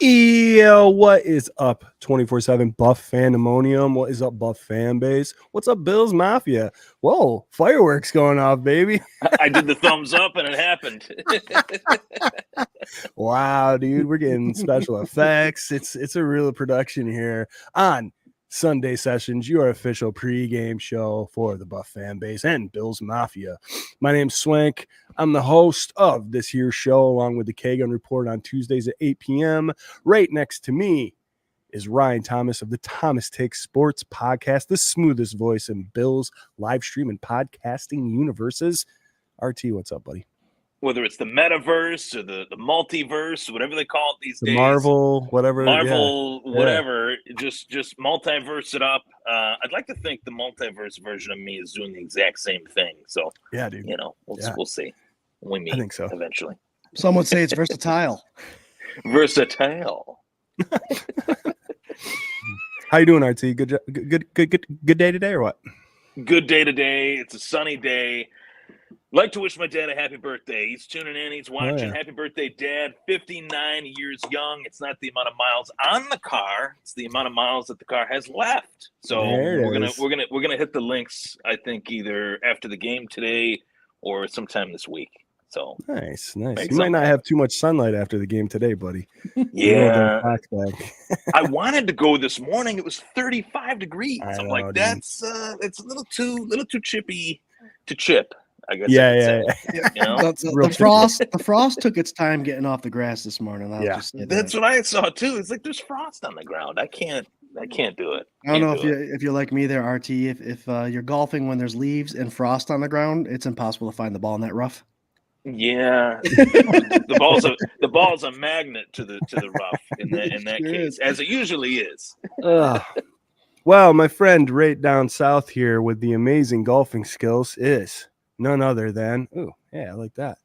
Yo, what is up, 24/7 Buff Fandemonium? What is up, Buff fan base? What's up, Bills Mafia? Whoa, fireworks going off, baby. I did the thumbs up and it happened. Wow, dude, we're getting special effects. It's a real production here on Sunday Sessions, your official pregame show for the Buff fan base and Bills Mafia. My name's Swank. I'm the host of this here show, along with the K-Gun Report on Tuesdays at 8 p.m. Right next to me is Ryan Thomas of the Thomas Takes Sports podcast, the smoothest voice in Bills live stream and podcasting universes. RT, what's up, buddy? Whether it's the metaverse or the multiverse, whatever they call it these days. Marvel, whatever. Whatever. Just multiverse it up. I'd like to think the multiverse version of me is doing the exact same thing. So, yeah, dude. We'll see when we meet. I think so. Eventually. Some would say it's versatile. Versatile. How you doing, RT? Good day today or what? Good day today. It's a sunny day. Like to wish my dad a happy birthday. He's tuning in. He's watching. Oh, yeah. Happy birthday, Dad. 59 years young. It's not the amount of miles on the car. It's the amount of miles that the car has left. So we're gonna hit the links. I think either after the game today or sometime this week. So nice. You might not have too much sunlight after the game today, buddy. Yeah. I wanted to go this morning. It was 35 degrees. I'm like, dude. It's a little too chippy to chip. I guess. Yeah. You know? The frost took its time getting off the grass this morning. That's what I saw too. It's like there's frost on the ground. I can't do it. I don't know if you're like me there, RT. If you're golfing when there's leaves and frost on the ground, it's impossible to find the ball in that rough. Yeah, the ball's a magnet to the rough in that case, as it usually is. Well, my friend right down south here with the amazing golfing skills is none other than, I like that,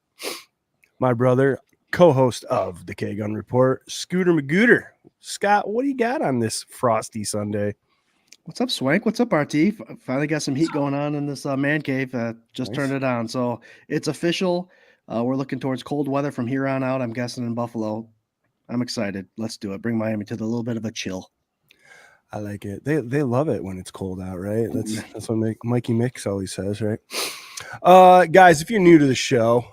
my brother, co-host of the K-Gun Report, Scooter Magooter. Scott, what do you got on this frosty Sunday? What's up, Swank? What's up, RT? Finally got some heat going on in this man cave. Just turned it on. So it's official. We're looking towards cold weather from here on out, I'm guessing, in Buffalo. I'm excited. Let's do it. Bring Miami to a little bit of a chill. I like it. They love it when it's cold out, right? That's what Mikey Mix always says, right? Guys, if you're new to the show,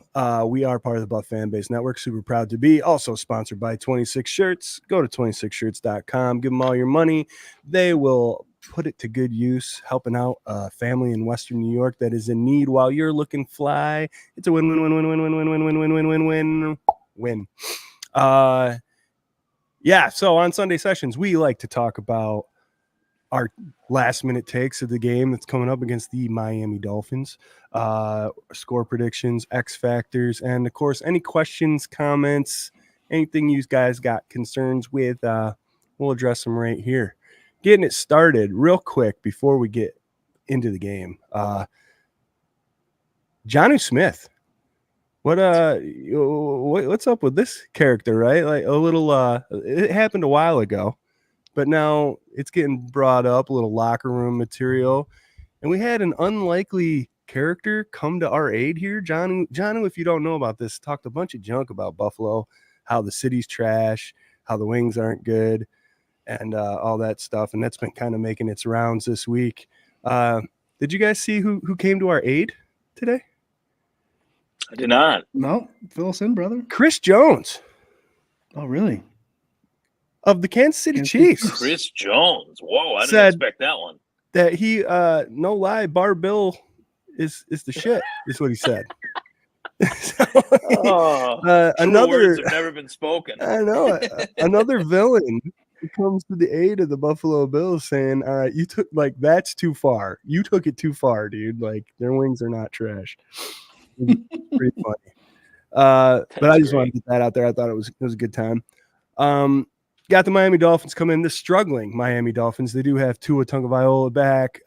we are part of the Buff Fan Base Network. Super proud to be. Also sponsored by 26 Shirts. Go to 26shirts.com. Give them all your money. They will put it to good use, helping out a family in Western New York that is in need while you're looking fly. It's a win. So on Sunday Sessions, we like to talk about our last-minute takes of the game that's coming up against the Miami Dolphins, score predictions, X factors, and, of course, any questions, comments, anything you guys got concerns with, we'll address them right here. Getting it started real quick before we get into the game. Jonnu Smith. What's up with this character, right? Like a little it happened a while ago, but now it's getting brought up, a little locker room material. And we had an unlikely character come to our aid here. Jonnu, if you don't know about this, talked a bunch of junk about Buffalo, how the city's trash, how the wings aren't good, and all that stuff. And that's been kind of making its rounds this week. Did you guys see who came to our aid today? I did not. No, fill us in, brother. Chris Jones. Oh, really? Of the Kansas City Chiefs. Chris Jones. Whoa, I didn't expect that one. That he, no lie, Bar Bill is the shit, is what he said. Another words have never been spoken. I know. Another villain who comes to the aid of the Buffalo Bills saying, all right, you took, that's too far. You took it too far, dude. Like, their wings are not trash. Pretty funny. But I just wanted to get that out there. I thought it was a good time. Got the Miami Dolphins come in. The struggling Miami Dolphins. They do have Tua Tagovailoa back.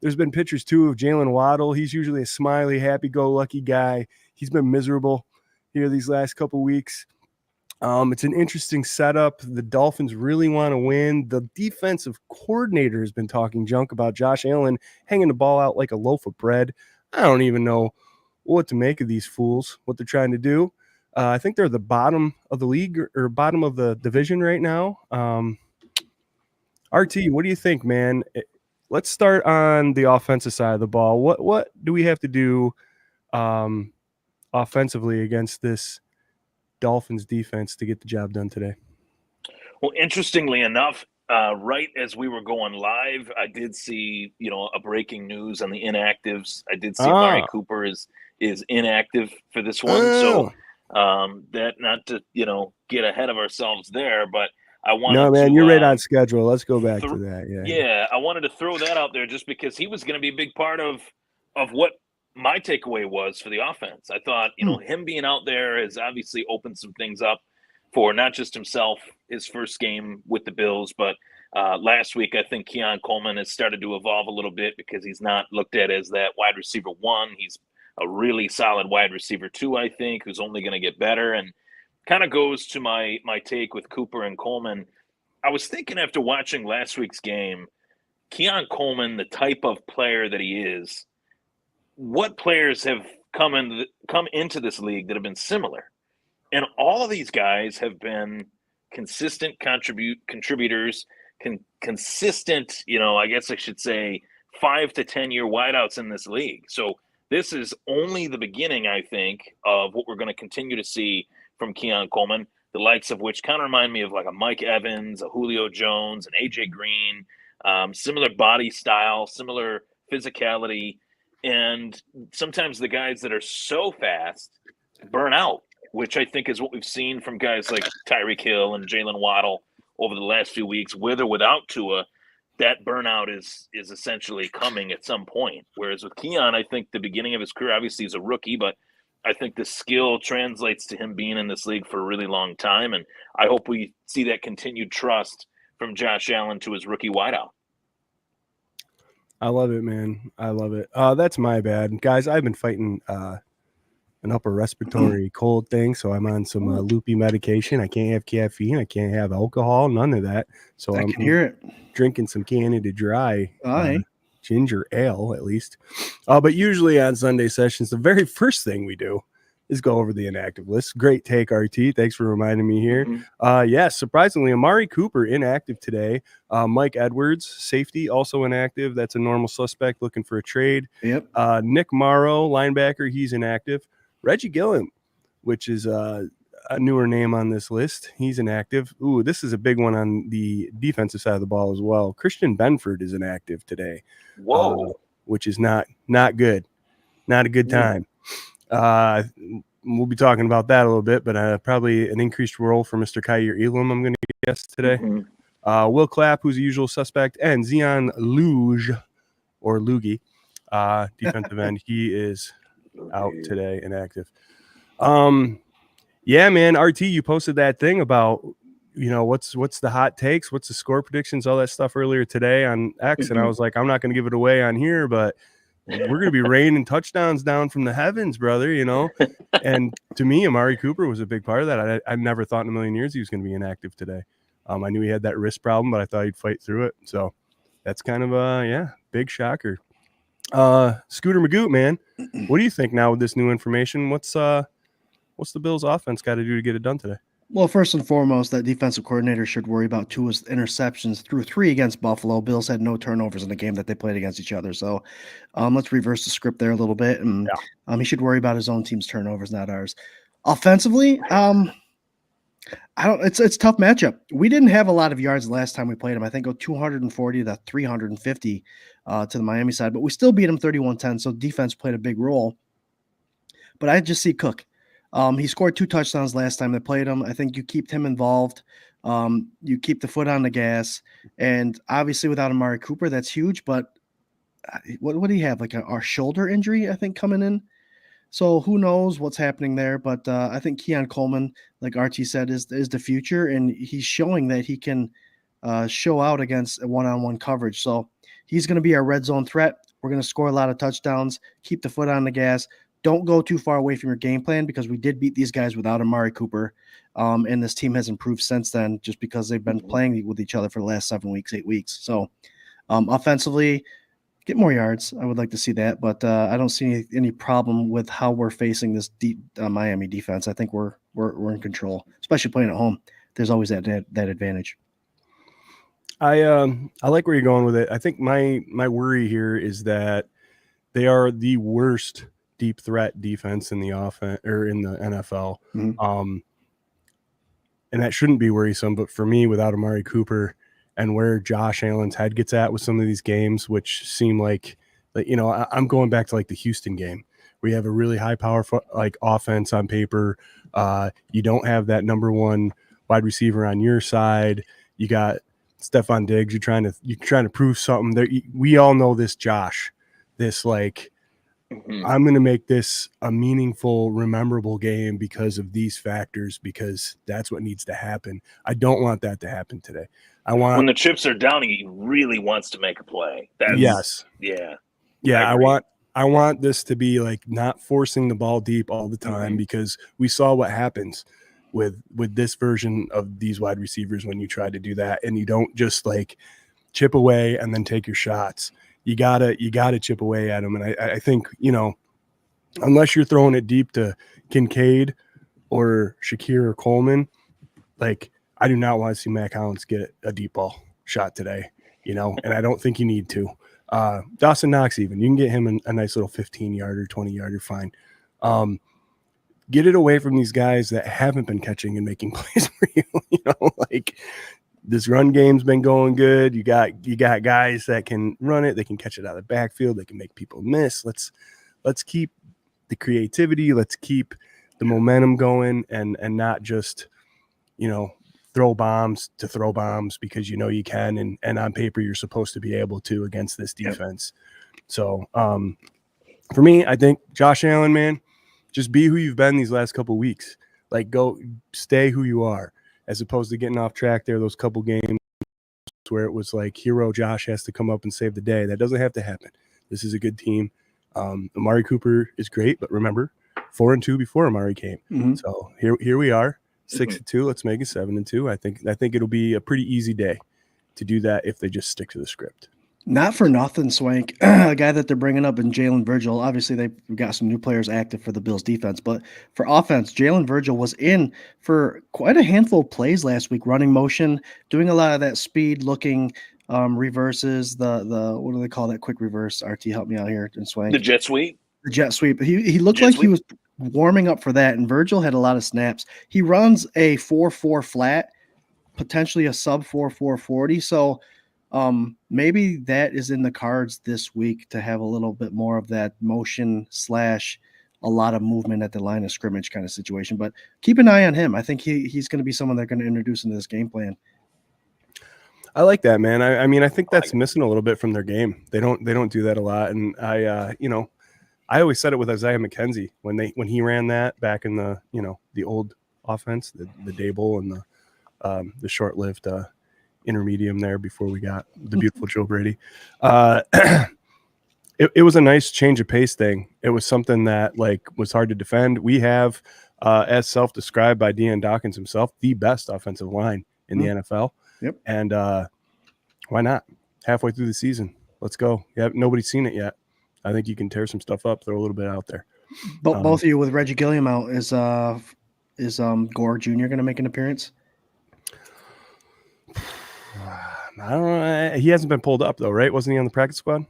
There's been pictures too of Jalen Waddle. He's usually a smiley, happy-go-lucky guy. He's been miserable here these last couple weeks. It's an interesting setup. The Dolphins really want to win. The defensive coordinator has been talking junk about Josh Allen hanging the ball out like a loaf of bread. I don't even know what to make of these fools, what they're trying to do. I think they're the bottom of the league or bottom of the division right now. RT, what do you think, man? Let's start on the offensive side of the ball. What do we have to do offensively against this Dolphins defense to get the job done today? Well, interestingly enough, right as we were going live, I did see, a breaking news on the inactives. I did see Amari Cooper is inactive for this one. So that, not to, get ahead of ourselves there, but I wanted No, man, to, you're right on schedule. Let's go back to that. Yeah, I wanted to throw that out there just because he was going to be a big part of what my takeaway was for the offense. I thought, him being out there has obviously opened some things up for not just himself, his first game with the Bills, but last week I think Keon Coleman has started to evolve a little bit because he's not looked at as that wide receiver 1. He's a really solid wide receiver 2, I think, who's only going to get better. And kind of goes to my take with Cooper and Coleman. I was thinking after watching last week's game, Keon Coleman, the type of player that he is, what players have come into this league that have been similar? And all of these guys have been consistent contributors, consistent, I guess I should say 5 to 10 year wideouts in this league. So this is only the beginning, I think, of what we're going to continue to see from Keon Coleman, the likes of which kind of remind me of like a Mike Evans, a Julio Jones, an AJ Green, similar body style, similar physicality. And sometimes the guys that are so fast burn out, which I think is what we've seen from guys like Tyreek Hill and Jalen Waddle over the last few weeks, with or without Tua. That burnout is essentially coming at some point. Whereas with Keon, I think the beginning of his career, obviously he's a rookie, but I think the skill translates to him being in this league for a really long time. And I hope we see that continued trust from Josh Allen to his rookie wideout. I love it, man. I love it. That's my bad. Guys, I've been fighting an upper respiratory cold thing, so I'm on some loopy medication. I can't have caffeine. I can't have alcohol, none of that. So I can hear it. Drinking some Canada Dry ginger ale, at least. But usually on Sunday sessions, the very first thing we do is go over the inactive list. Great take, RT. Thanks for reminding me here. Yes, surprisingly, Amari Cooper inactive today. Mike Edwards, safety, also inactive. That's a normal suspect looking for a trade. Yep. Nick Morrow, linebacker, he's inactive. Reggie Gillen, which is a newer name on this list, he's inactive. Ooh, this is a big one on the defensive side of the ball as well. Christian Benford is inactive today. Whoa. Which is not good. Not a good time. We'll be talking about that a little bit, but probably an increased role for Mr. Kyer Elam, I'm going to guess today. Will Clapp, who's a usual suspect, and Zion Luge, or Loogie, defensive end. He is out today, inactive. Yeah, man, RT, you posted that thing about, what's the hot takes, what's the score predictions, all that stuff earlier today on X, and I was like, I'm not going to give it away on here, but we're going to be raining touchdowns down from the heavens, brother, And to me, Amari Cooper was a big part of that. I never thought in a million years he was going to be inactive today. I knew he had that wrist problem, but I thought he'd fight through it. So that's kind of a big shocker. Scooter Magoo, man, what do you think now with this new information? What's the Bills offense got to do to get it done today? Well, first and foremost, that defensive coordinator should worry about Tua's interceptions through 3 against Buffalo. Bills had no turnovers in the game that they played against each other. So let's reverse the script there a little bit. And he should worry about his own team's turnovers, not ours. Offensively, it's a tough matchup. We didn't have a lot of yards the last time we played him. I think 240 to 350 to the Miami side, but we still beat him 31-10. So defense played a big role. But I just see Cook. He scored 2 touchdowns last time they played him. I think you keep him involved. You keep the foot on the gas. And obviously without Amari Cooper, that's huge. But what do you have? Like a shoulder injury, I think, coming in. So who knows what's happening there. But I think Keon Coleman, like Archie said, is the future. And he's showing that he can show out against a one-on-one coverage. So he's going to be our red zone threat. We're going to score a lot of touchdowns, keep the foot on the gas. Don't go too far away from your game plan because we did beat these guys without Amari Cooper. And this team has improved since then just because they've been playing with each other for the last 7 weeks, 8 weeks. So offensively, get more yards. I would like to see that, but I don't see any problem with how we're facing this Miami defense. I think we're we're in control, especially playing at home. There's always that advantage. I like where you're going with it. I think my worry here is that they are the worst deep threat defense in the offense or in the NFL. Mm-hmm. And that shouldn't be worrisome, but for me, without Amari Cooper and where Josh Allen's head gets at with some of these games, which seem like I'm going back to like the Houston game where you have a really high power like offense on paper. You don't have that number one wide receiver on your side. You got Stephon Diggs. You're trying to prove something there. We all know this, Josh, this like, I'm going to make this a meaningful, memorable game because of these factors, because that's what needs to happen. I don't want that to happen today. When the chips are down, he really wants to make a play. Yes. Yeah. Yeah. I want this to be like not forcing the ball deep all the time, because we saw what happens with this version of these wide receivers when you try to do that, and you don't just like chip away and then take your shots. You gotta chip away at them. And I think, unless you're throwing it deep to Kincaid or Shakir or Coleman, like I do not want to see Mac Hollins get a deep ball shot today, and I don't think you need to. Dawson Knox, even you can get him a nice little 15-yarder, 20-yarder, fine. Get it away from these guys that haven't been catching and making plays for you. Like this run game's been going good. You got guys that can run it. They can catch it out of the backfield. They can make people miss. Let's keep the creativity. Let's keep the momentum going, and not just, throw bombs to throw bombs because you can, and on paper you're supposed to be able to against this defense. Yep. So for me, I think Josh Allen, man, just be who you've been these last couple weeks. Like go stay who you are, as opposed to getting off track there those couple games where it was like hero Josh has to come up and save the day. That doesn't have to happen. This is a good team. Amari Cooper is great, but remember, 4-2 before Amari came. Mm-hmm. So here we are, 6-2. Let's make it 7-2. I think it'll be a pretty easy day to do that if they just stick to the script. Not for nothing, Swank, a guy that they're bringing up in Jalen Virgil. Obviously, they've got some new players active for the Bills defense, but for offense, Jalen Virgil was in for quite a handful of plays last week, running motion, doing a lot of that speed looking reverses, the what do they call that quick reverse? RT, help me out here, and Swank. The jet sweep. The jet sweep. He looked like he was warming up for that, and Virgil had a lot of snaps. He runs a 4.4 flat, potentially a sub 4.4 40. So maybe that is in the cards this week to have a little bit more of that motion / a lot of movement at the line of scrimmage kind of situation. But keep an eye on him. I think he's going to be someone they're going to introduce into this game plan. I like that, man. I mean, I think that's missing a little bit from their game. They don't do that a lot. And I always said it with Isaiah McKenzie when he ran that back in the the old offense, the Dable and the short-lived intermedium there before we got the beautiful Joe Brady. It was a nice change of pace thing. It was something that was hard to defend. We have, as self-described by Deion Dawkins himself, the best offensive line in the NFL. Yep. And why not? Halfway through the season, let's go. Yeah, nobody's seen it yet. I think you can tear some stuff up, throw a little bit out there. Both of you with Reggie Gilliam out, is Gore Jr. going to make an appearance? I don't know. He hasn't been pulled up though, right? Wasn't he on the practice squad?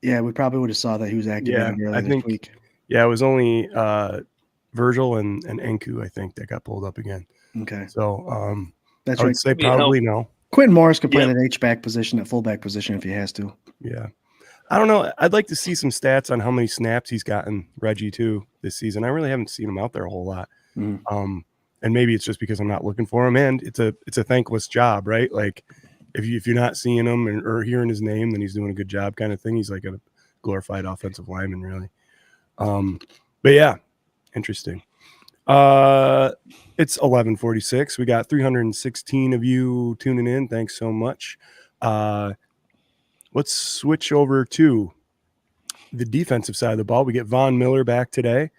Yeah, we probably would have saw that he was activated earlier this week. Yeah, it was only Virgil and Enku, I think, that got pulled up again. Okay. So that's I would say probably no. Quentin Morris could play that H-back position, that fullback position if he has to. Yeah. I don't know. I'd like to see some stats on how many snaps he's gotten, Reggie, too, this season. I really haven't seen him out there a whole lot. Mm-hmm. And maybe it's just because I'm not looking for him. And it's a thankless job, right? Like if you're not seeing him or hearing his name, then he's doing a good job kind of thing. He's like a glorified offensive lineman, really. But yeah, interesting. It's 11:46. We got 316 of you tuning in. Thanks so much. Let's switch over to the defensive side of the ball. We get Von Miller back today.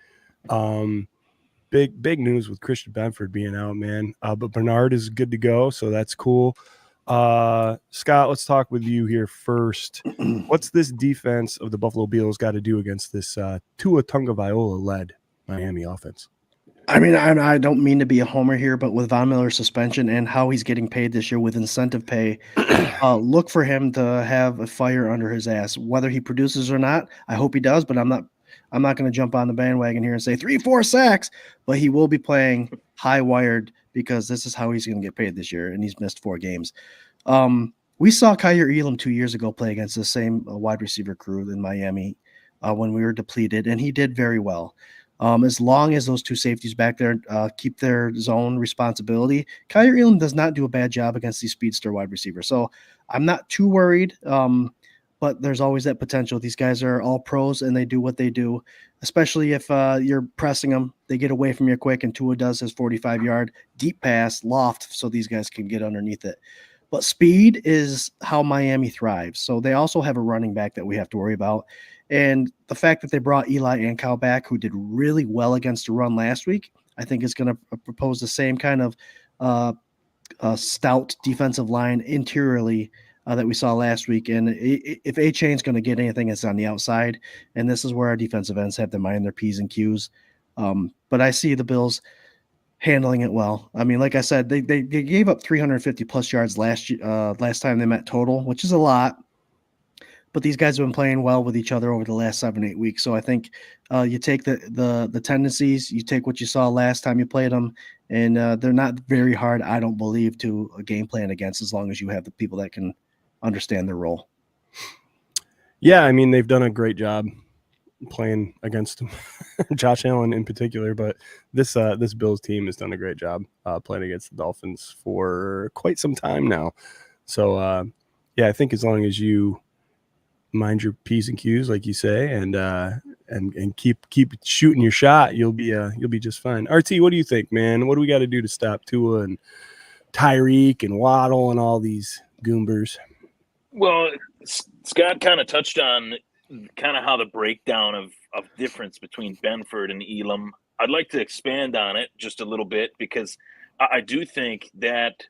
Big news with Christian Benford being out, man. But Bernard is good to go, so that's cool. Scott, let's talk with you here first. What's this defense of the Buffalo Bills got to do against this Tua Tagovailoa-led Miami offense? I mean, I don't mean to be a homer here, but with Von Miller's suspension and how he's getting paid this year with incentive pay, look for him to have a fire under his ass. Whether he produces or not, I hope he does, but I'm not going to jump on the bandwagon here and say 3-4 sacks, but he will be playing high wired because this is how he's going to get paid this year, and he's missed 4 games. We saw Kaiir Elam 2 years ago play against the same wide receiver crew in Miami when we were depleted, and he did very well. As long as those 2 safeties back there keep their zone responsibility, Kaiir Elam does not do a bad job against these speedster wide receivers. So I'm not too worried, but there's always that potential. These guys are all pros, and they do what they do, especially if you're pressing them. They get away from you quick, and Tua does his 45-yard deep pass loft so these guys can get underneath it. But speed is how Miami thrives. So they also have a running back that we have to worry about. And the fact that they brought Eli Ancal back, who did really well against the run last week, I think is going to propose the same kind of stout defensive line interiorly that we saw last week. And if A-Chain's going to get anything, it's on the outside. And this is where our defensive ends have to mind their P's and Q's. But I see the Bills handling it well. I mean, like I said, they gave up 350 plus yards last time they met total, which is a lot. But these guys have been playing well with each other over the last 7-8 weeks. So I think you take the tendencies, you take what you saw last time you played them, and they're not very hard, I don't believe, to a game plan against, as long as you have the people that can understand their role. Yeah, I mean, they've done a great job playing against them. Josh Allen in particular, but this Bills team has done a great job playing against the Dolphins for quite some time now. So yeah, I think as long as you mind your P's and Q's, like you say, and keep shooting your shot, you'll be just fine. RT, what do you think, man? What do we got to do to stop Tua and Tyreek and Waddle and all these goombers? Well, Scott kind of touched on kind of how the breakdown of difference between Benford and Elam. I'd like to expand on it just a little bit, because I do think that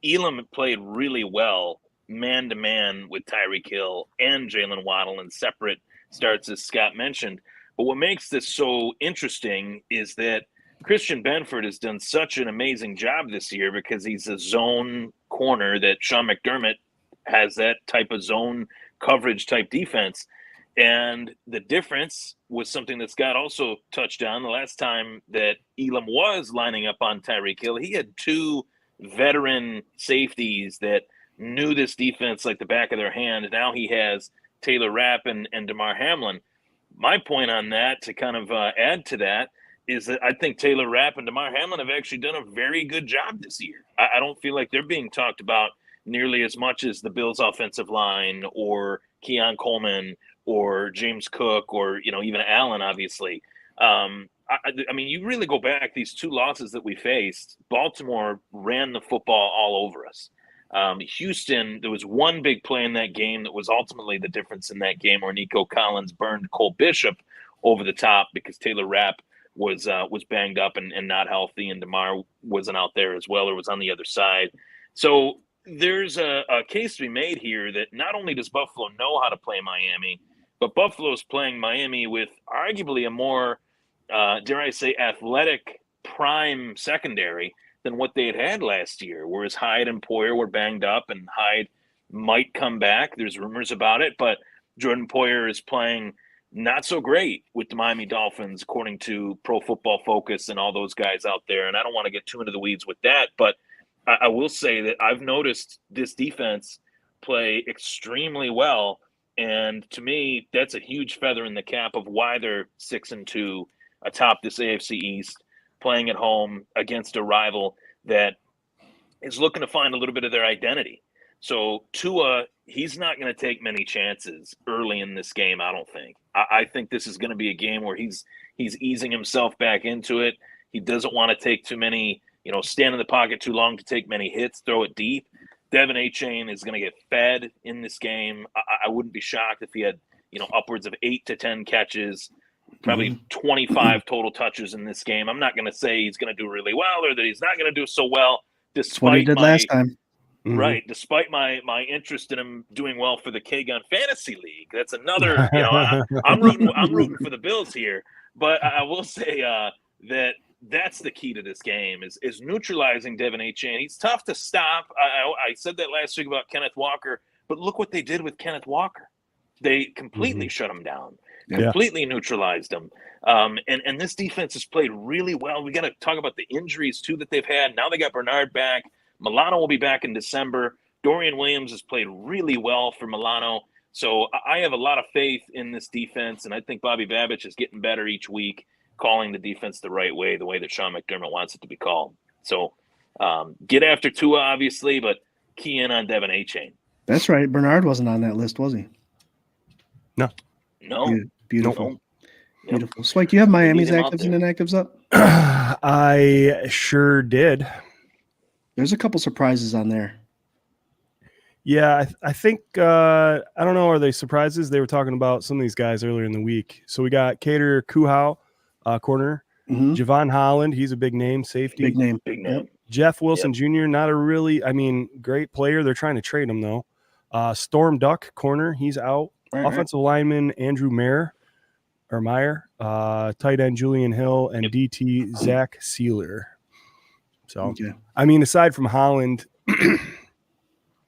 Elam played really well man-to-man with Tyreek Hill and Jalen Waddle in separate starts, as Scott mentioned. But what makes this so interesting is that Christian Benford has done such an amazing job this year, because he's a zone corner that Sean McDermott has that type of zone coverage type defense. And the difference was something that Scott also touched on. The last time that Elam was lining up on Tyreek Hill, he had 2 veteran safeties that knew this defense like the back of their hand. Now he has Taylor Rapp and Damar Hamlin. My point on that, to kind of add to that, is that I think Taylor Rapp and Damar Hamlin have actually done a very good job this year. I don't feel like they're being talked about nearly as much as the Bills' offensive line or Keon Coleman or James Cook or, even Allen, obviously. I mean, you really go back, these 2 losses that we faced, Baltimore ran the football all over us. Houston, there was one big play in that game that was ultimately the difference in that game, where Nico Collins burned Cole Bishop over the top because Taylor Rapp was banged up and not healthy, and DeMar wasn't out there as well, or was on the other side. So there's a case to be made here that not only does Buffalo know how to play Miami, but Buffalo's playing Miami with arguably a more, dare I say, athletic prime secondary than what they had last year, whereas Hyde and Poyer were banged up, and Hyde might come back. There's rumors about it, but Jordan Poyer is playing not so great with the Miami Dolphins, according to Pro Football Focus and all those guys out there. And I don't want to get too into the weeds with that, but I will say that I've noticed this defense play extremely well. And to me, that's a huge feather in the cap of why they're 6-2 atop this AFC East, playing at home against a rival that is looking to find a little bit of their identity. So Tua, he's not going to take many chances early in this game, I don't think. I think this is going to be a game where he's easing himself back into it. He doesn't want to take too many, stand in the pocket too long to take many hits, throw it deep. Devin A-Chain is going to get fed in this game. I wouldn't be shocked if he had, upwards of 8 to 10 catches, probably 25 total touches in this game. I'm not going to say he's going to do really well or that he's not going to do so well. That's what he did last time. Right. Despite my interest in him doing well for the K-Gun Fantasy League. That's another, I'm rooting for the Bills here. But I will say that that's the key to this game is neutralizing Devin Achane. He's tough to stop. I said that last week about Kenneth Walker, but look what they did with Kenneth Walker. They completely shut him down, completely neutralized him. And this defense has played really well. We got to talk about the injuries, too, that they've had. Now they got Bernard back. Milano will be back in December. Dorian Williams has played really well for Milano. So I have a lot of faith in this defense, and I think Bobby Babich is getting better each week, calling the defense the right way, the way that Sean McDermott wants it to be called. So get after Tua, obviously, but key in on Devin Achane. That's right. Bernard wasn't on that list, was he? No. Beautiful. No. Beautiful. Swank, you have Miami's actives and inactives up? I sure did. There's a couple surprises on there. Yeah, I think, I don't know, are they surprises? They were talking about some of these guys earlier in the week. So we got Cater Kuhau, corner. Javon Holland, he's a big name, safety. Big name. Yep. Jeff Wilson Jr., not a really, great player. They're trying to trade him, though. Storm Duck, corner, he's out. Offensive lineman Andrew Meyer, tight end Julian Hill, and DT Zach Sealer. So, aside from Holland,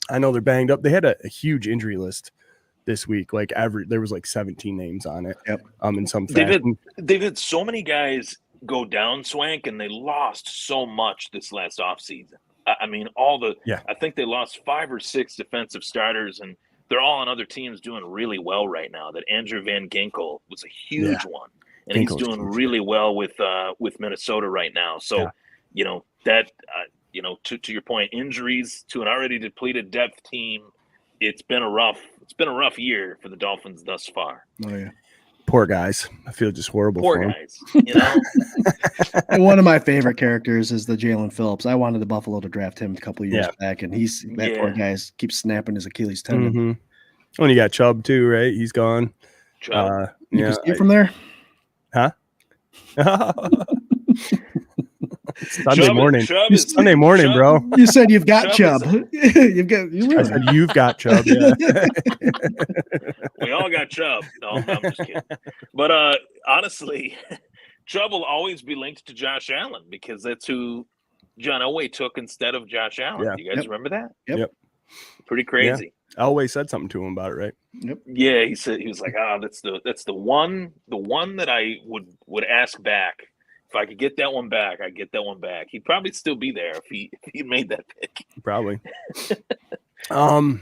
I know they're banged up. They had a huge injury list this week. There was 17 names on it. Yep. In some fashion. They've had so many guys go down, Swank, and they lost so much this last offseason. I think they lost 5 or 6 defensive starters, and they're all on other teams doing really well right now. That Andrew Van Ginkel was a huge one, and he's doing really well with Minnesota right now. So, to your point, injuries to an already depleted depth team, it's been a rough year for the Dolphins thus far. Oh yeah. Poor guys. I feel just horrible for them. And one of my favorite characters is the Jalen Phillips. I wanted the Buffalo to draft him a couple of years back, and poor guy keeps snapping his Achilles tendon. Oh, and you got Chubb too, right? He's gone. You can see it from there? Huh? Sunday morning, bro. You said you've got Chubb. I said you've got Chubb. Yeah. We all got Chubb. No, I'm just kidding. But honestly, Chubb will always be linked to Josh Allen because that's who John Elway took instead of Josh Allen. Yeah. Do you guys remember that? Yep. Pretty crazy. Yeah. Elway said something to him about it, right? Yep. Yeah, he was like, that's the one that I would ask back. If I could get that one back, I'd get that one back. He'd probably still be there if he made that pick. Probably. All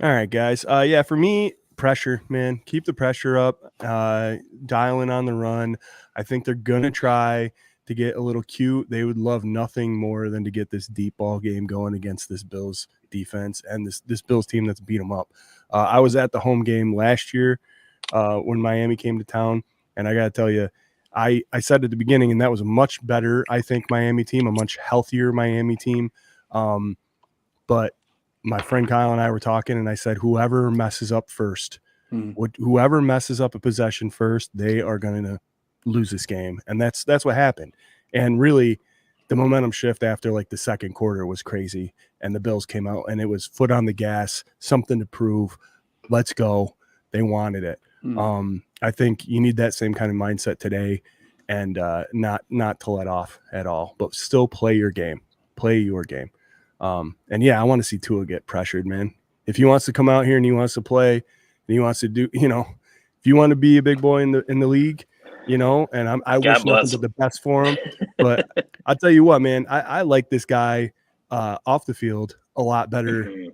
right, guys. For me, pressure, man. Keep the pressure up. Dialing on the run. I think they're gonna try to get a little cute. They would love nothing more than to get this deep ball game going against this Bills defense and this Bills team that's beat them up. I was at the home game last year when Miami came to town, and I got to tell you, I said at the beginning, and that was a much better, I think, Miami team, a much healthier Miami team. But my friend Kyle and I were talking, and I said, whoever messes up first, whoever messes up a possession first, they are going to lose this game. And that's what happened. And really, the momentum shift after the second quarter was crazy. And the Bills came out, and it was foot on the gas, something to prove. Let's go. They wanted it. I think you need that same kind of mindset today, and not to let off at all, but still play your game. And I want to see Tua get pressured, man. If he wants to come out here and he wants to play and he wants to do, if you want to be a big boy in the league, and I wish nothing but the best for him. But I'll tell you what, man, I like this guy off the field a lot better.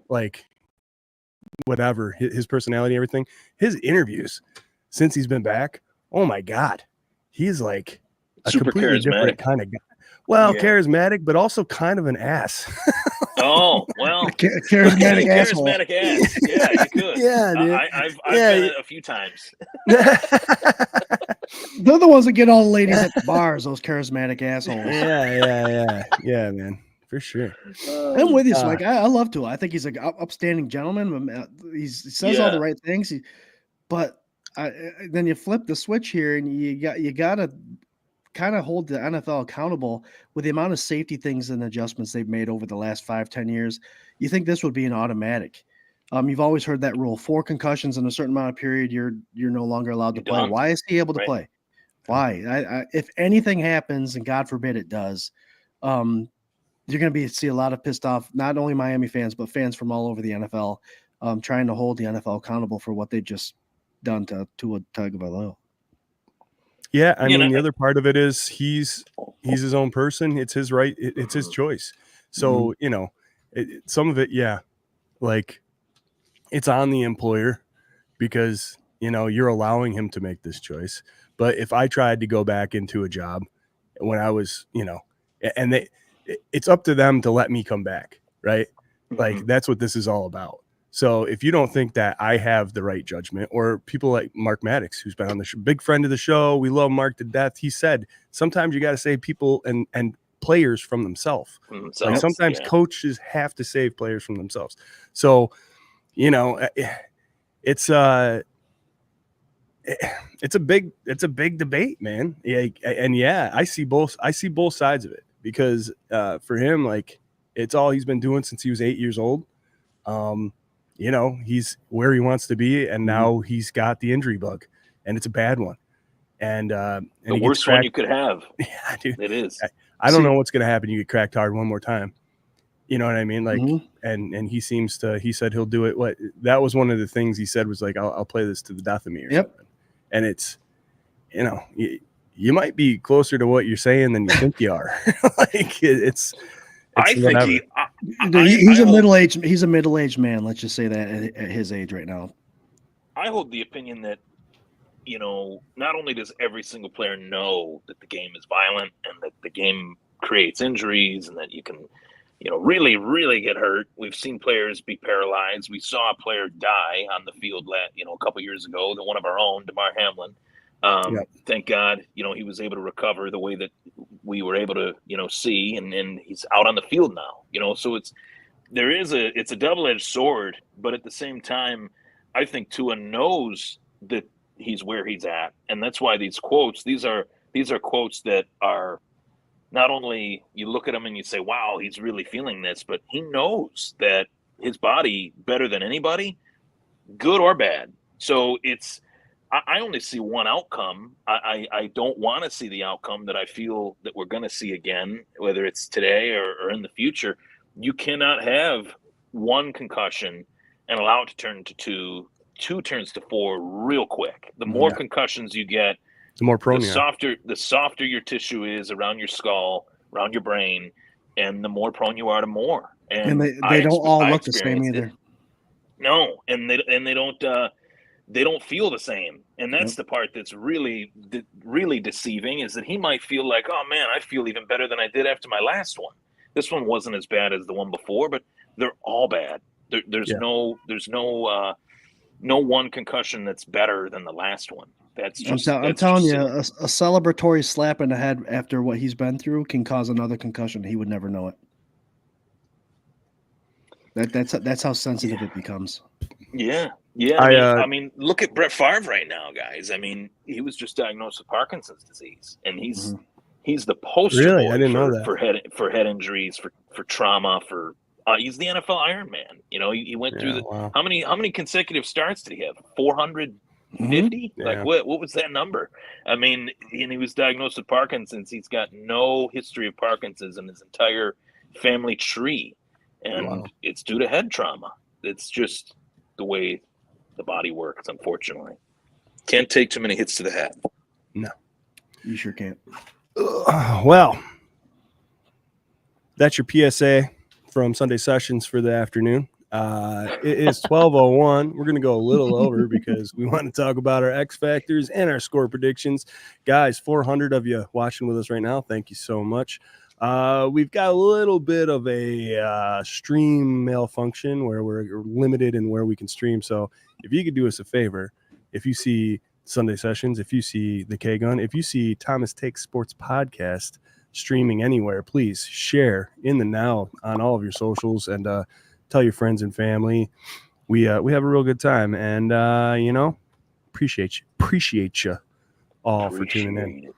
Whatever his personality, everything, his interviews since he's been back. Oh my God, he's like a super completely different kind of guy. Well, charismatic, but also kind of an ass. Oh, well, charismatic asshole. Charismatic ass. Yeah, you could. Yeah, dude. I've been it a few times. They're the ones that get all the ladies at the bars. Those charismatic assholes. Yeah, man. For sure. I'm with you, Swank. I love Tua. I think he's an upstanding gentleman. He says all the right things. But then you flip the switch here, and you got to kind of hold the NFL accountable with the amount of safety things and adjustments they've made over the last 5-10 years. You think this would be an automatic? You've always heard that rule: 4 concussions in a certain amount of period, you're no longer allowed to play. Why is he able to play? Why? If anything happens, and God forbid it does, you're going to see a lot of pissed off, not only Miami fans, but fans from all over the NFL, trying to hold the NFL accountable for what they just done to Tua Tagovailoa. Yeah, I mean, the other part of it is he's his own person. It's his right. It's his choice. So, you know, some of it, yeah, like it's on the employer because, you know, you're allowing him to make this choice. But if I tried to go back into a job when I was, you know, and it's up to them to let me come back, right? Like that's what this is all about. So if you don't think that I have the right judgment, or people like Mark Maddox, who's been on the show, big friend of the show, we love Mark to death. He said sometimes you got to save people and players from themselves. Like sometimes coaches have to save players from themselves. So, you know, it's a big debate, man. Yeah, and yeah, I see both sides of it because for him, like it's all he's been doing since he was 8 years old. You know, he's where he wants to be, and now he's got the injury bug, and it's a bad one. And the worst one you could have. Yeah, dude, it is. I don't know what's going to happen. You get cracked hard one more time. You know what I mean? Like, and he said he'll do it. That was one of the things he said was like, I'll play this to the death of me. Or something. And it's, you know, you might be closer to what you're saying than you think you are. Like it's I think he's a middle-aged man. Let's just say that at his age right now. I hold the opinion that, you know, not only does every single player know that the game is violent and that the game creates injuries and that you can, you know, really, really get hurt. We've seen players be paralyzed. We saw a player die on the field, a couple years ago, one of our own, Damar Hamlin. Thank God, you know, he was able to recover the way that we were able to, you know, see, and he's out on the field now, you know, so it's a double-edged sword, but at the same time, I think Tua knows that he's where he's at. And that's why these are quotes that are not only you look at them and you say, wow, he's really feeling this, but he knows that his body better than anybody, good or bad. So I only see one outcome. I don't want to see the outcome that I feel that we're going to see again, whether it's today or in the future. You cannot have one concussion and allow it to turn to two turns to four real quick. The more concussions you get, the more prone the softer your tissue is around your skull, around your brain, and the more prone you are to more. And they don't all look the same either. No, and they don't feel the same. And that's the part that's really, really deceiving, is that he might feel like, oh man, I feel even better than I did after my last one. This one wasn't as bad as the one before, but they're all bad. There's no one concussion that's better than the last one. I'm telling you, a celebratory slap in the head after what he's been through can cause another concussion. He would never know it. That's how sensitive it becomes. Yeah. I mean, look at Brett Favre right now, guys. I mean, he was just diagnosed with Parkinson's disease, and he's the poster boy I didn't know that. for head injuries, for trauma, he's the NFL Iron Man. You know, he went through how many consecutive starts did he have? 450? Like what was that number? I mean, and he was diagnosed with Parkinson's. He's got no history of Parkinson's in his entire family tree, and it's due to head trauma. It's just the way the body works, unfortunately. Can't take too many hits to the head. No, you sure can't. Well, that's your PSA from Sunday Sessions for the afternoon. It is 12:01. We're going to go a little over because we want to talk about our X Factors and our score predictions. Guys, 400 of you watching with us right now. Thank you so much. We've got a little bit of a stream malfunction where we're limited in where we can stream. So if you could do us a favor, if you see Sunday Sessions, if you see the K-Gun, if you see Thomas Takes Sports Podcast streaming anywhere, please share in the now on all of your socials and tell your friends and family. We have a real good time, and appreciate you all for tuning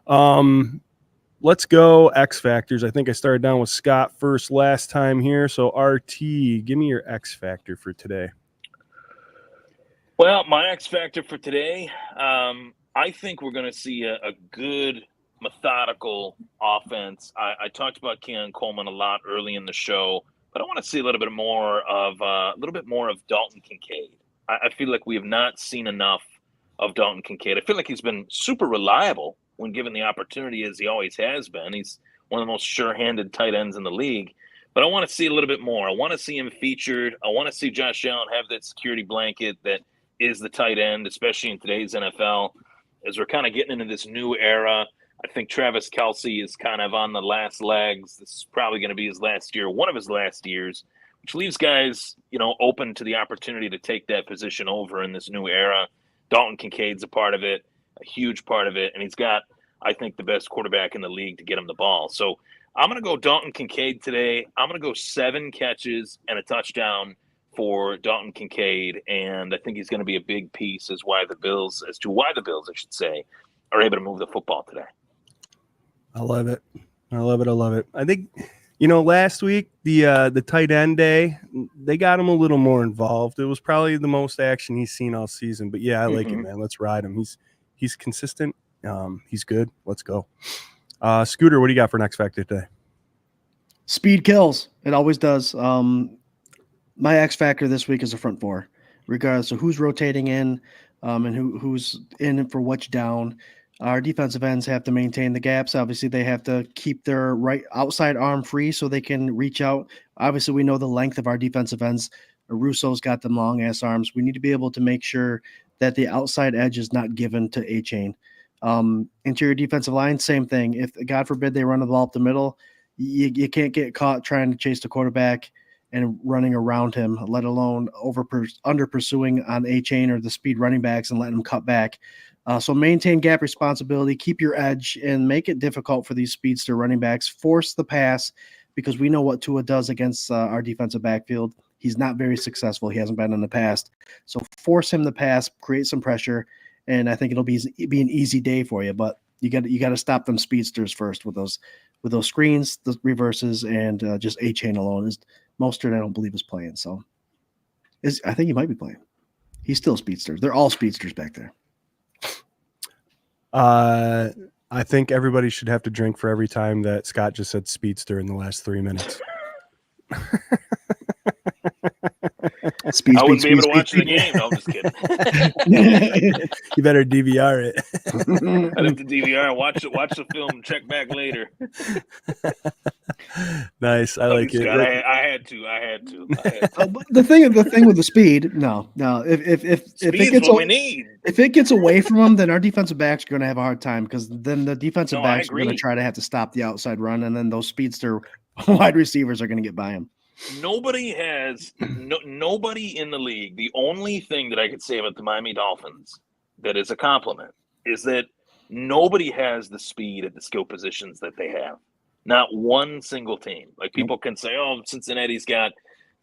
in. Let's go X Factors. I think I started down with Scott first last time here. So RT, give me your X Factor for today. Well, my X Factor for today, I think we're going to see a good methodical offense. I talked about Keon Coleman a lot early in the show, but I want to see a little bit more of Dalton Kincaid. I feel like we have not seen enough of Dalton Kincaid. I feel like he's been super reliable when given the opportunity, as he always has been. He's one of the most sure-handed tight ends in the league. But I want to see a little bit more. I want to see him featured. I want to see Josh Allen have that security blanket that is the tight end, especially in today's NFL. As we're kind of getting into this new era, I think Travis Kelce is kind of on the last legs. This is probably going to be his last year, one of his last years, which leaves guys, open to the opportunity to take that position over in this new era. Dalton Kincaid's a part of it, a huge part of it, and he's got, I think, the best quarterback in the league to get him the ball. So I'm going to go Dalton Kincaid today. I'm going to go 7 catches and a touchdown for Dalton Kincaid, and I think he's going to be a big piece as to why the Bills, I should say, are able to move the football today. I love it. I think, last week, the tight end day, they got him a little more involved. It was probably the most action he's seen all season. But, yeah, I like it, man. Let's ride him. He's consistent. He's good. Let's go. Scooter, what do you got for next factor today? Speed kills. It always does. My X factor this week is the front four, regardless of who's rotating in and who's in for which down. Our defensive ends have to maintain the gaps. Obviously, they have to keep their right outside arm free so they can reach out. Obviously, we know the length of our defensive ends. Russo's got them long-ass arms. We need to be able to make sure that the outside edge is not given to A-Chain. Interior defensive line, same thing. If, God forbid, they run the ball up the middle, you can't get caught trying to chase the quarterback and running around him, let alone under pursuing on A-Chain or the speed running backs and letting them cut back. So maintain gap responsibility, keep your edge, and make it difficult for these speedster running backs. Force the pass, because we know what Tua does against our defensive backfield. He's not very successful. He hasn't been in the past. So force him to pass, create some pressure, and I think it'll be an easy day for you. But you got to stop them speedsters first with those screens, the reverses, and just A-Chain alone. Mostert, I don't believe, is playing. So I think he might be playing. He's still speedsters. They're all speedsters back there. I think everybody should have to drink for every time that Scott just said speedster in the last 3 minutes. I wouldn't be able to watch the game. No, I'm just kidding. You better DVR it. I'd have to DVR, watch the film, check back later. Nice, I like it. I had to. But the thing with the speed, no. If it gets away from them, then our defensive backs are going to have a hard time, because then the defensive backs are going to try to have to stop the outside run, and then those speedster wide receivers are going to get by him. Nobody in the league. The only thing that I could say about the Miami Dolphins that is a compliment is that nobody has the speed at the skill positions that they have. Not one single team. Like, people can say, oh, Cincinnati's got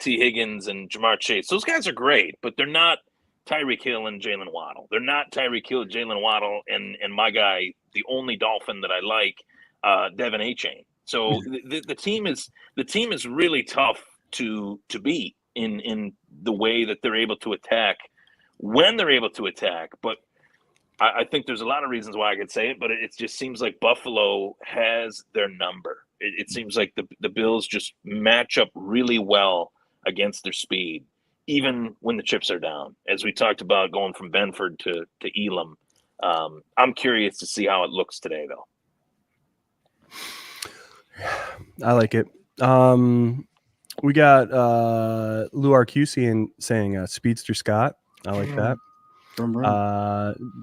T. Higgins and Jamar Chase. Those guys are great, but they're not Tyreek Hill and Jalen Waddle. They're not Tyreek Hill, Jalen Waddle, and my guy, the only Dolphin that I like, Devin A-Chain. So the team is really tough to beat in the way that they're able to attack when they're able to attack. But I think there's a lot of reasons why I could say it, but it just seems like Buffalo has their number. It seems like the Bills just match up really well against their speed, even when the chips are down. As we talked about going from Benford to Elam, I'm curious to see how it looks today, though. I like it. We got Lou Arcusian saying Speedster Scott. I like that.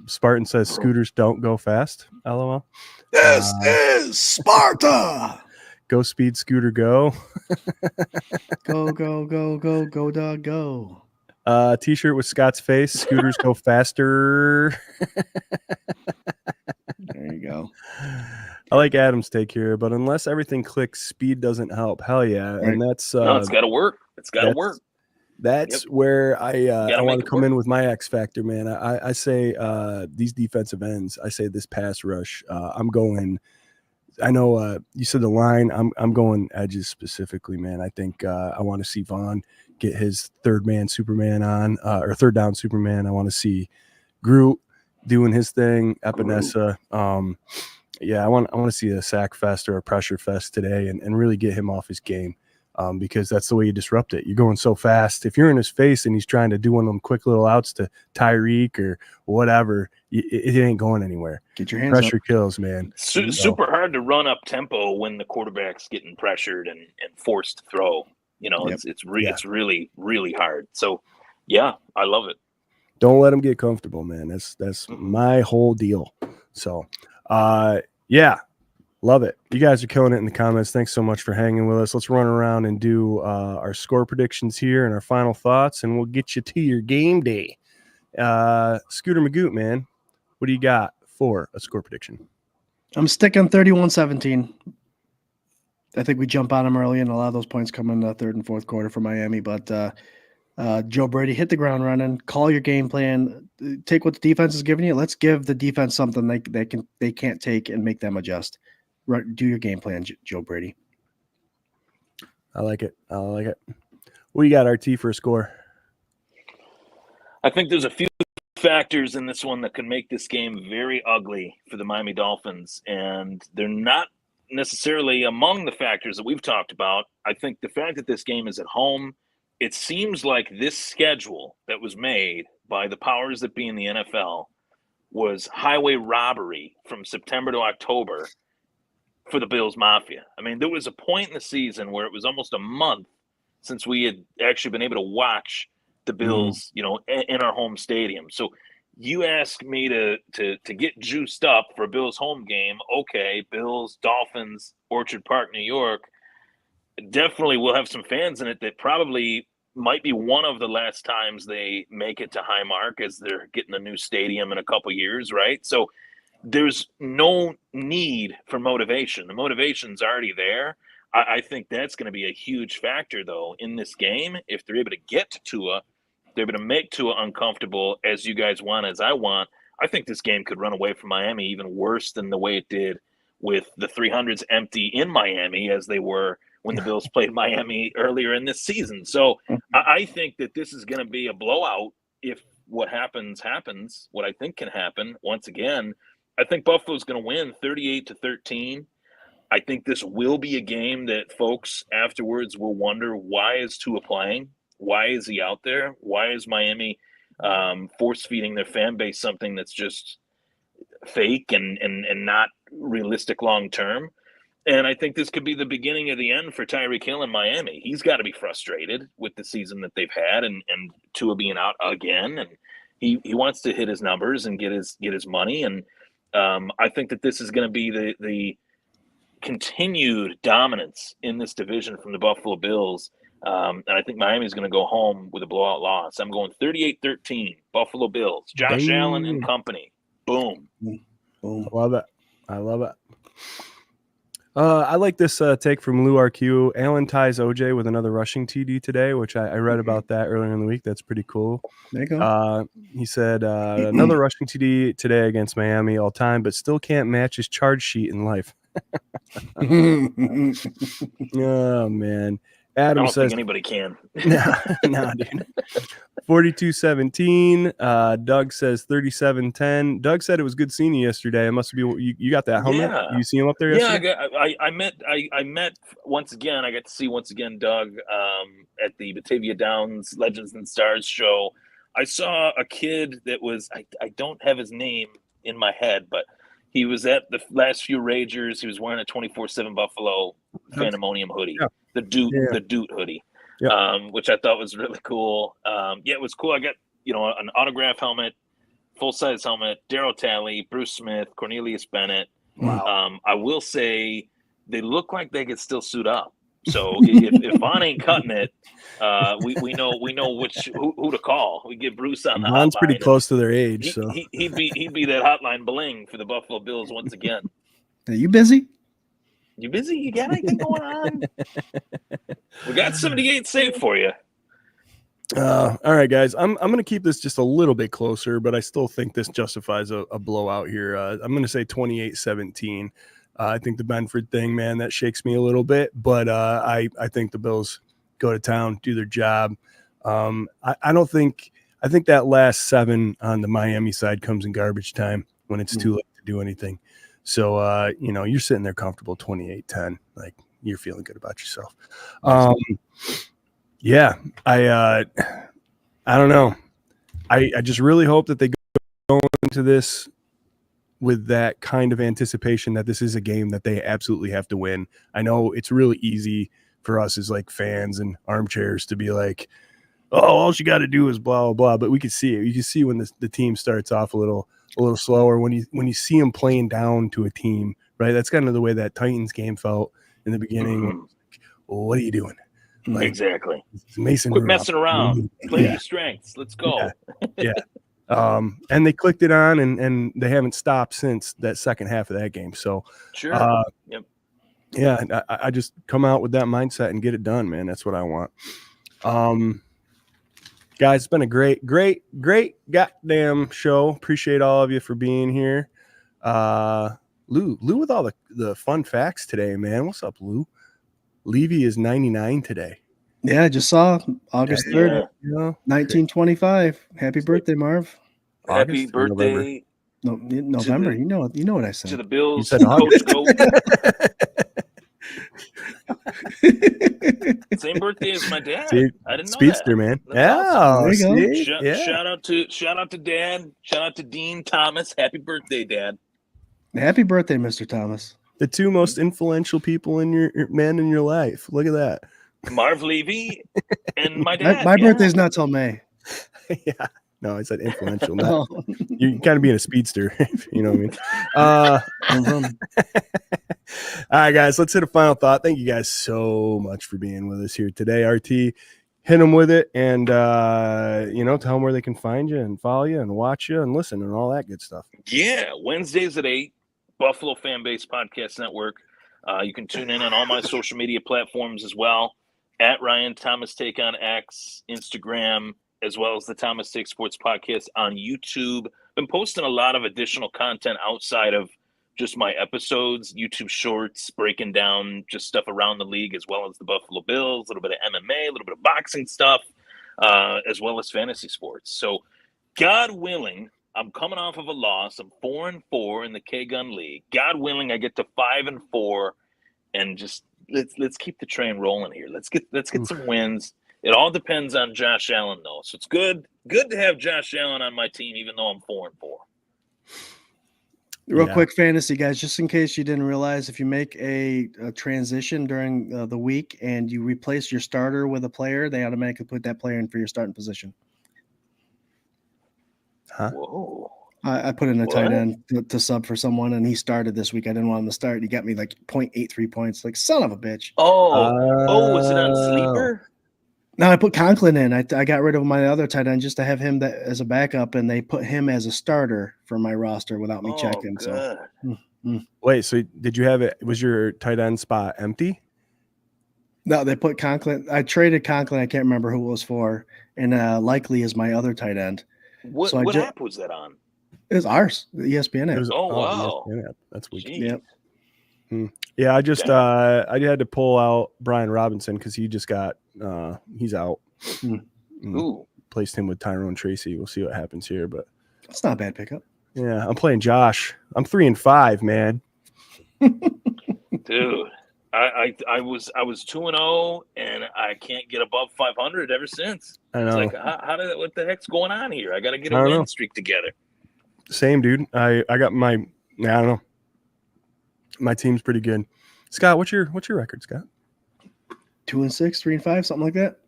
Spartan says scooters don't go fast. LOL. This is Sparta. Go speed scooter go. Go dog go. T-shirt with Scott's face. Scooters go faster. There you go. I like Adam's take here, but unless everything clicks, speed doesn't help. Hell yeah. Right. And that's it's got to work. It's got to work. That's where I want to come in with my X factor, man. I say these defensive ends. I say this pass rush. I'm going. I know you said the line. I'm going edges specifically, man. I think I want to see Vaughn get his third down Superman. I want to see Groot doing his thing. Epinesa. Yeah, I want to see a sack fest or a pressure fest today and really get him off his game. Because that's the way you disrupt it. You're going so fast. If you're in his face and he's trying to do one of them quick little outs to Tyreek or whatever, it ain't going anywhere. Get your hands Pressure up. Kills, man. Super hard to run up tempo when the quarterback's getting pressured and forced to throw. It's really, really hard. So, yeah, I love it. Don't let him get comfortable, man. That's my whole deal. So, yeah. Love it. You guys are killing it in the comments. Thanks so much for hanging with us. Let's run around and do our score predictions here and our final thoughts, and we'll get you to your game day. Scooter Magoo, man, what do you got for a score prediction? I'm sticking 31-17. I think we jump on them early, and a lot of those points come in the third and fourth quarter for Miami. But Joe Brady, hit the ground running. Call your game plan. Take what the defense is giving you. Let's give the defense something they can't take and make them adjust. Do your game plan, Joe Brady. I like it. What do you got, RT, for a score? I think there's a few factors in this one that can make this game very ugly for the Miami Dolphins, and they're not necessarily among the factors that we've talked about. I think the fact that this game is at home, it seems like this schedule that was made by the powers that be in the NFL was highway robbery from September to October for the Bills Mafia. I mean, there was a point in the season where it was almost a month since we had actually been able to watch the Bills, in our home stadium. So you ask me to get juiced up for a Bills home game. Okay, Bills, Dolphins, Orchard Park, New York. Definitely we'll have some fans in it that probably might be one of the last times they make it to Highmark as they're getting a new stadium in a couple years, right? So there's no need for motivation. The motivation's already there. I think that's going to be a huge factor, though, in this game. If they're able to get to Tua, they're able to make Tua uncomfortable as you guys want, as I want. I think this game could run away from Miami even worse than the way it did with the 300s empty in Miami as they were when the Bills played Miami earlier in this season. So I think that this is going to be a blowout if what happens, what I think can happen once again. I think Buffalo's going to win 38-13. I think this will be a game that folks afterwards will wonder, why is Tua playing? Why is he out there? Why is Miami force-feeding their fan base something that's just fake and not realistic long-term? And I think this could be the beginning of the end for Tyreek Hill in Miami. He's got to be frustrated with the season that they've had and Tua being out again. And he wants to hit his numbers and get his money. And I think that this is going to be the continued dominance in this division from the Buffalo Bills. And I think Miami's going to go home with a blowout loss. I'm going 38-13, Buffalo Bills, Josh Allen and company. Boom. Boom. I love it. I like this take from Lou RQ. Allen ties OJ with another rushing TD today, which I read about that earlier in the week. That's pretty cool. There you go. He said another rushing TD today against Miami all time, but still can't match his charge sheet in life. Oh, man. Adam I don't says think anybody can. No, dude. 42-17. Doug says 37-10. Doug said it was good seeing you yesterday. It must be you got that helmet. Yeah. You see him up there yesterday? Yeah, I met once again. I got to see once again Doug at the Batavia Downs Legends and Stars show. I saw a kid that was I don't have his name in my head, but he was at the last few Ragers. He was wearing a 24/7 Buffalo Fandemonium hoodie. Yeah. The Doot hoodie, which I thought was really cool. It was cool. I got an autograph helmet, full size helmet. Darryl Talley, Bruce Smith, Cornelius Bennett. Wow. I will say they look like they could still suit up. So if Vaughn ain't cutting it, we know who to call. We get Bruce on the Vaughn's hotline. pretty close to their age, so he'd be that hotline bling for the Buffalo Bills once again. Are you busy? You busy? You got anything going on? We got 78 saved for you. All right, guys. I'm going to keep this just a little bit closer, but I still think this justifies a blowout here. I'm going to say 28-17. I think the Benford thing, man, that shakes me a little bit, but I think the Bills go to town, do their job. I don't think I think that last 7 on the Miami side comes in garbage time when it's too late to do anything. So, you're sitting there comfortable 28-10. Like, you're feeling good about yourself. Yeah, I don't know. I just really hope that they go into this with that kind of anticipation that this is a game that they absolutely have to win. I know it's really easy for us as like fans and armchairs to be like, oh, all you got to do is blah, blah, blah. But we can see it. You can see when the team starts off a little slower, when you see them playing down to a team, right? That's kind of the way that Titans game felt in the beginning. Like, well, what are you doing? Like, exactly. Mason Quit Rudolph. messing around. Play your strengths. Let's go. Yeah. And they clicked it on, and they haven't stopped since that second half of that game. So, sure. Yeah, I just come out with that mindset and get it done, man. That's what I want. Guys, it's been a great goddamn show. Appreciate all of you for being here. Lou with all the fun facts today, man. What's up, Lou? Levy is 99 today. Yeah, I just saw August 3rd, 1925. Happy birthday, Marv. Happy birthday. November. You know what I said. To the Bills. You said August. Same birthday as my dad. See, I didn't know Speedster, that. man. That's awesome. There you go. Shout out to Dad. Shout out to Dean Thomas. Happy birthday, Dad. Happy birthday, Mr. Thomas. The 2 most influential people in your life. Look at that. Marv Levy and my dad. My birthday's not till May. Yeah. No, I said influential. Not, you're kind of being a speedster, you know what I mean? All right, guys, let's hit a final thought. Thank you guys so much for being with us here today. RT, hit them with it, and tell them where they can find you and follow you and watch you and listen and all that good stuff. Yeah, Wednesdays at 8, Buffalo Fanbase Podcast Network. You can tune in on all my social media platforms as well, at Ryan Thomas Take on X, Instagram, as well as the Thomas Take Sports Podcast on YouTube. Been posting a lot of additional content outside of just my episodes, YouTube shorts, breaking down just stuff around the league, as well as the Buffalo Bills, a little bit of MMA, a little bit of boxing stuff, as well as fantasy sports. So, God willing, I'm coming off of a loss. I'm 4-4 in the K-Gun League. God willing, I get to 5-4, and just let's keep the train rolling here. Let's get some wins. It all depends on Josh Allen, though. So it's good to have Josh Allen on my team, even though I'm 4-4. Real quick, fantasy guys, just in case you didn't realize, if you make a transition during the week and you replace your starter with a player, they automatically put that player in for your starting position. Huh? Whoa. I put in a tight end to sub for someone, and he started this week. I didn't want him to start. He got me like 0.83 points. Like, son of a bitch. Was it on Sleeper? No, I put Conklin in. I got rid of my other tight end just to have him as a backup, and they put him as a starter for my roster without me checking. Good. So, Wait, so did you have it? Was your tight end spot empty? No, they put Conklin. I traded Conklin. I can't remember who it was for, and Likely is my other tight end. What app was that on? It was ours, the ESPN app. Wow. ESPN app. That's weak. Yep. Yeah, I just I had to pull out Brian Robinson because he just got he's out. Placed him with Tyrone Tracy. We'll see what happens here, but it's not a bad pickup. Yeah, I'm playing Josh. I'm 3-5, man. Dude, I was 2-0, and I can't get above 500 ever since. I know. It's like, what the heck's going on here? I got to get a win streak together. Same, dude. I got I don't know. My team's pretty good. Scott, what's your record, Scott? 2-6, 3-5, something like that.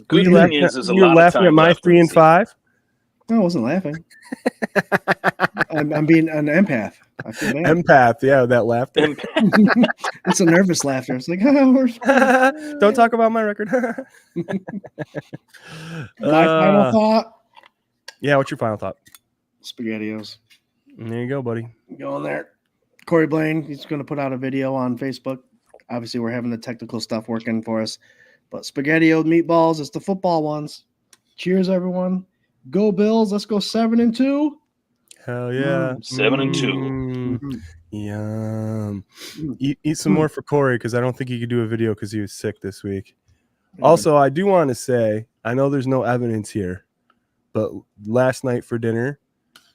Good thing is, there's a lot of time. You're laughing at my 3-5. No, I wasn't laughing. I'm being an empath. I feel bad. Empath, yeah, that laughter. It's a nervous laughter. It's like, don't talk about my record. My final thought. Yeah, what's your final thought? SpaghettiOs. There you go, buddy. Go on there. Corey Blaine, he's going to put out a video on Facebook. Obviously, we're having the technical stuff working for us. But SpaghettiO meatballs, it's the football ones. Cheers, everyone. Go Bills. Let's go 7-2. Hell yeah. 7-2. Yum. Eat some more for Corey, because I don't think he could do a video because he was sick this week. Also, I do want to say, I know there's no evidence here, but last night for dinner,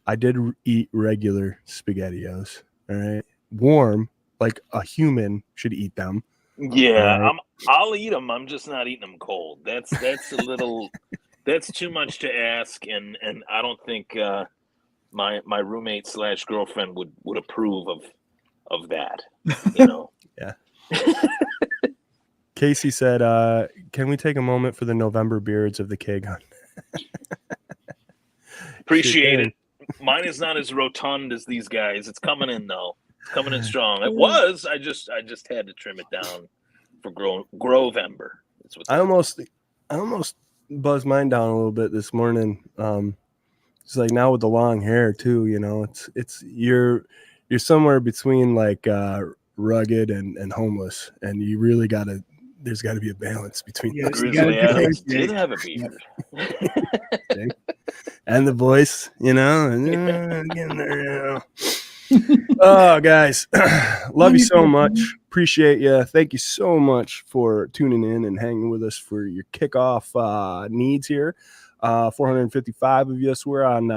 I did eat regular SpaghettiOs. All right, warm, like a human should eat them. Yeah, right. I'll eat them. I'm just not eating them cold. That's a little. That's too much to ask, and I don't think my roommate / girlfriend would approve of that. You know. Yeah. Casey said, "Can we take a moment for the November beards of the keg hunt?" Appreciate it. Mine is not as rotund as these guys. It's coming in though. It's coming in strong. It was. I just had to trim it down for Grovember. I almost buzzed mine down a little bit this morning. It's like now with the long hair too. You know, it's you're somewhere between like rugged and homeless, and you really gotta. There's got to be a balance between. Grizzly Adams did have a beard. And the voice, you know, getting there, Oh, guys, love you so much. Appreciate you. Thank you so much for tuning in and hanging with us for your kickoff needs here. 455 of us. We're on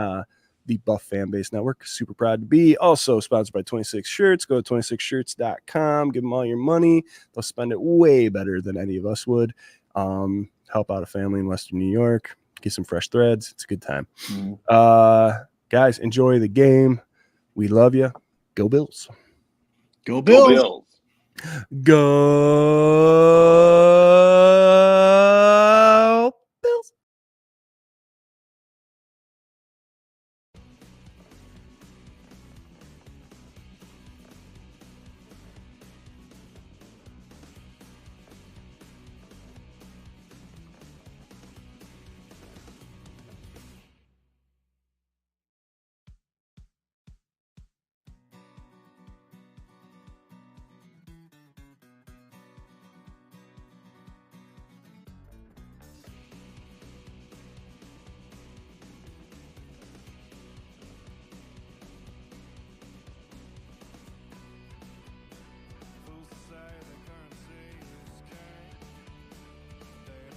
the Buff Fan Base Network. Super proud to be. Also sponsored by 26 Shirts. Go to 26shirts.com. Give them all your money. They'll spend it way better than any of us would. Help out a family in Western New York. Get some fresh threads. It's a good time. Guys, enjoy the game. We love you. Go Bills. Go Bills. Go.